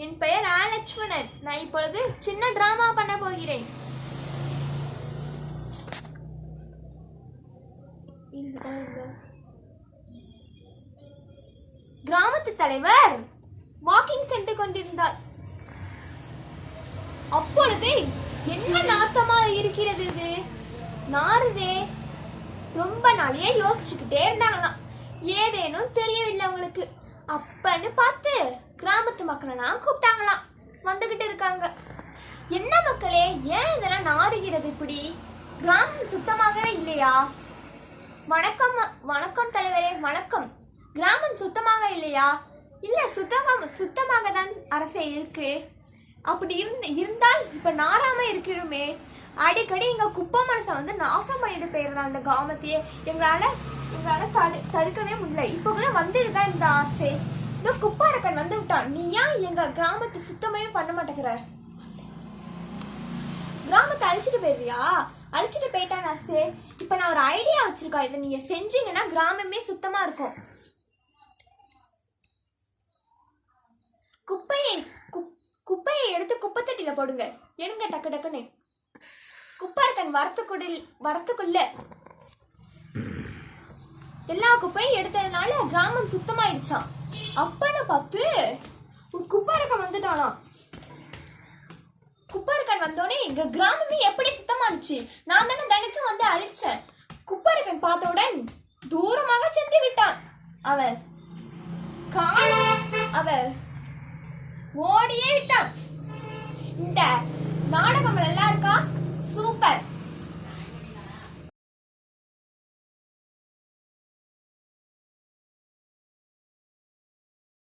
என் பெயர் லட்சுமணன். நான் இப்பொழுது சின்ன டிராமா பண்ண போகிறேன். கிராமத்து தலைவர் வாக்கிங் சென்று கொண்டிருந்தார். அப்பொழுது என்ன நாத்தமா இருக்கிறது, இது நாறுதே. ரொம்ப நாளையே யோசிச்சுக்கிட்டே இருந்தாங்களாம். ஏதேனும் தெரியவில்லை அவங்களுக்கு. அப்பன்னு பார்த்து கிராமத்து மக்களெல்லாம் கூப்பிட்டாங்களாம். வந்துகிட்டு இருக்காங்க. என்ன மக்களே, ஏன் இதெல்லாம் நாறுகிறது இப்படி? கிராமம் சுத்தமாகவே இல்லையா? வணக்கம் வணக்கம் தலைவரே, வணக்கம். கிராமம் சுத்தமாக இல்லையா? இல்ல, சுத்தமாக தான் அரசே இருக்கு. அப்படி இருந்தால் இப்ப நாராம இருக்கிறோமே. அடிக்கடி எங்க குப்பை மனசை வந்து நாசம் பண்ணிட்டு போயிடலாம் அந்த கிராமத்தையே. எங்களால தடுக்கவே முடியல. இப்ப கூட வந்துட்டு தான் இந்த ஆசை. இந்த குப்பாரக்கன் வந்து விட்டான். நீ ஏன் எங்க கிராமத்தை சுத்தமே பண்ண மாட்டேங்கிற? கிராமத்தை அழிச்சிட்டு போயிடுறியா? அழிச்சிட்டு போயிட்டான் ஆசை. இப்ப நான் ஒரு ஐடியா வச்சிருக்கேன். இதை நீங்க செஞ்சீங்கன்னா கிராமமே சுத்தமா இருக்கும். குப்பையை எடுத்து குப்பை தட்டில போடுங்க. எடுங்க டக்கு டக்குன்னு. குப்பாரக்கன் வரத்துக்குள்ள எல்லா குப்பையும் எடுத்ததுனால கிராமம் சுத்தமாயிடுச்சான். அப்பன்னு பார்த்து குப்பாரக்கன் வந்துட்டானா. குப்பாரக்கன் வந்தோடனே எங்க கிராமமே எப்படி சுத்தமானுச்சு? நான் தானே தினைக்கும் வந்து அழிச்சேன். குப்பாரக்கன் பார்த்தவுடன் தூரமாக சென்று விட்டான். அவன் ஓடியே விட்டான். இந்த நாடகம் நல்லா இருக்கா? சூப்பர்.